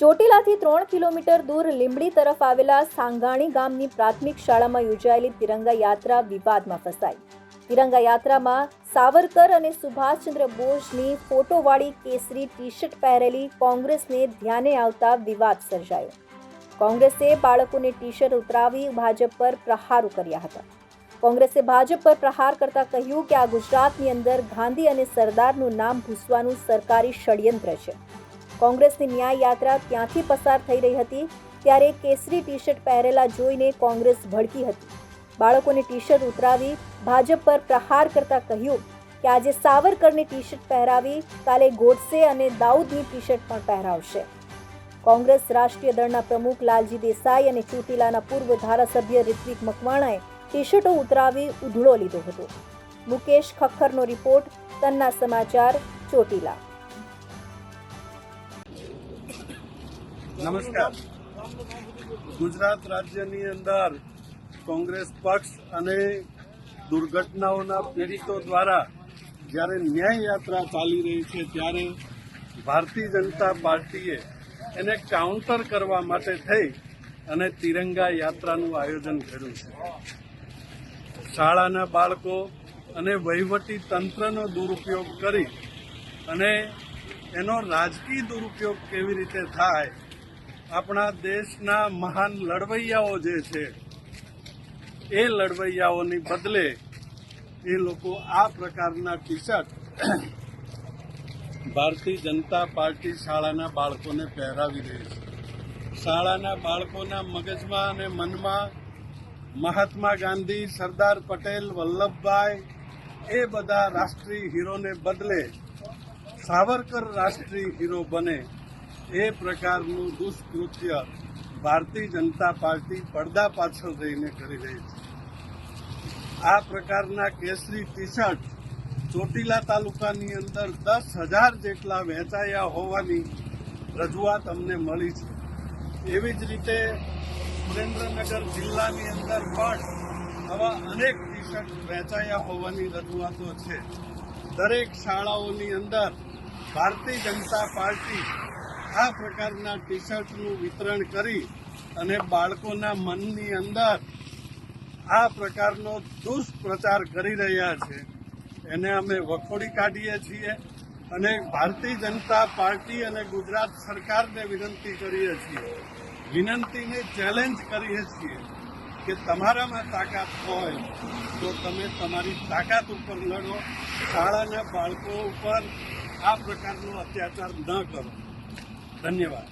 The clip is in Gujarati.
ચોટીલાથી 3 કિલોમીટર દૂર લીંબડી તરફ આવેલા સાંગાણી ગામની પ્રાથમિક શાળામાં યોજાયેલી તિરંગા યાત્રા વિવાદમાં ફસાઈ। તિરંગા યાત્રામાં સાવરકર અને સુભાષચંદ્ર બોઝની ફોટોવાળી કેસરી ટી-શર્ટ પહેરેલી કોંગ્રેસને ધ્યાને આવતા વિવાદ સર્જાયો। કોંગ્રેસે બાળકોને ટી-શર્ટ ઉતરાવી ભાજપ પર પ્રહારો કર્યા હતા। કોંગ્રેસે ભાજપ પર પ્રહાર કરતા કહ્યું કે આ ગુજરાતની અંદર ગાંધી અને સરદારનું નામ ભૂસવાનું સરકારી ષડયંત્ર છે। કોંગ્રેસની ન્યાય યાત્રા ત્યાંથી પસાર થઈ રહી હતી ત્યારે કેસરી ટી-શર્ટ પહેરેલા જોઈને કોંગ્રેસ ભડકી હતી। બાળકોને ટી-શર્ટ ઉતરાવી ભાજપ પર પ્રહાર કરતા કહ્યું કે આજે સાવરકરની ટી-શર્ટ પહેરાવી કાલે ગોડસે અને દાઉદની ટી-શર્ટ પણ પહેરાવશે। કોંગ્રેસ રાષ્ટ્રીય દળના પ્રમુખ લાલજી દેસાઈ અને ચોટીલાના પૂર્વ ધારાસભ્ય રિત્વિક મકવાણાએ ટી-શર્ટો ઉતરાવી ઉધળો લીધો હતો। મુકેશ ખખ્ખરનો રિપોર્ટ, તન્ના સમાચાર, ચોટીલા। નમસ્કાર। ગુજરાત રાજ્યની અંદર કોંગ્રેસ પક્ષ અને દુર્ઘટનાઓના પીડિતો દ્વારા જ્યારે ન્યાય યાત્રા ચાલી રહી છે ત્યારે ભારતીય જનતા પાર્ટીએ એને કાઉન્ટર કરવા માટે થઈ અને તિરંગા યાત્રાનું આયોજન કર્યું છે। શાળાના બાળકો અને વહીવટી તંત્રનો દુરુપયોગ કરી અને એનો રાજકીય દુરુપયોગ કેવી રીતે થાય, આપણા દેશના મહાન લડવૈયાઓ જે છે એ લડવૈયાઓની બદલે એ લોકો આ પ્રકારના ટી-શર્ટ ભારતીય જનતા પાર્ટી શાળાના બાળકોને પહેરાવી રહી છે। શાળાના બાળકોના મગજમાં અને મનમાં મહાત્મા ગાંધી, સરદાર પટેલ, વલ્લભભાઈ એ બધા રાષ્ટ્રીય હીરોને બદલે સાવરકર રાષ્ટ્રીય હીરો બને એ પ્રકારનું દુષ્કૃત્ય ભારતીય જનતા પાર્ટી પડદા પાછળ રહીને કરી રહી છે। આ પ્રકારના કેસરી ટી-શર્ટ ચોટીલા તાલુકાની અંદર 10,000 જેટલા વહેંચાયા હોવાની રજૂઆત અમને મળી છે। એવી જ રીતે સુરેન્દ્રનગર જિલ્લાની અંદર પણ આવા અનેક ટી-શર્ટ વહેંચાયા હોવાની રજૂઆતો છે। દરેક શાળાઓની અંદર ભારતીય જનતા પાર્ટી આ પ્રકારના ટી-શર્ટનું વિતરણ કરી અને બાળકોના મનની અંદર આ પ્રકારનો દુષ્પ્રચાર કરી રહ્યા છે એને અમે વખોડી કાઢીએ છીએ અને ભારતીય જનતા પાર્ટી અને ગુજરાત સરકારને વિનંતી કરીએ છીએ, વિનંતીને ચેલેન્જ કરીએ છીએ કે તમારામાં તાકાત હોય તો તમે તમારી તાકાત ઉપર લડો, શાળાના બાળકો ઉપર આ પ્રકારનો અત્યાચાર ન કરો। ધન્યવાદ।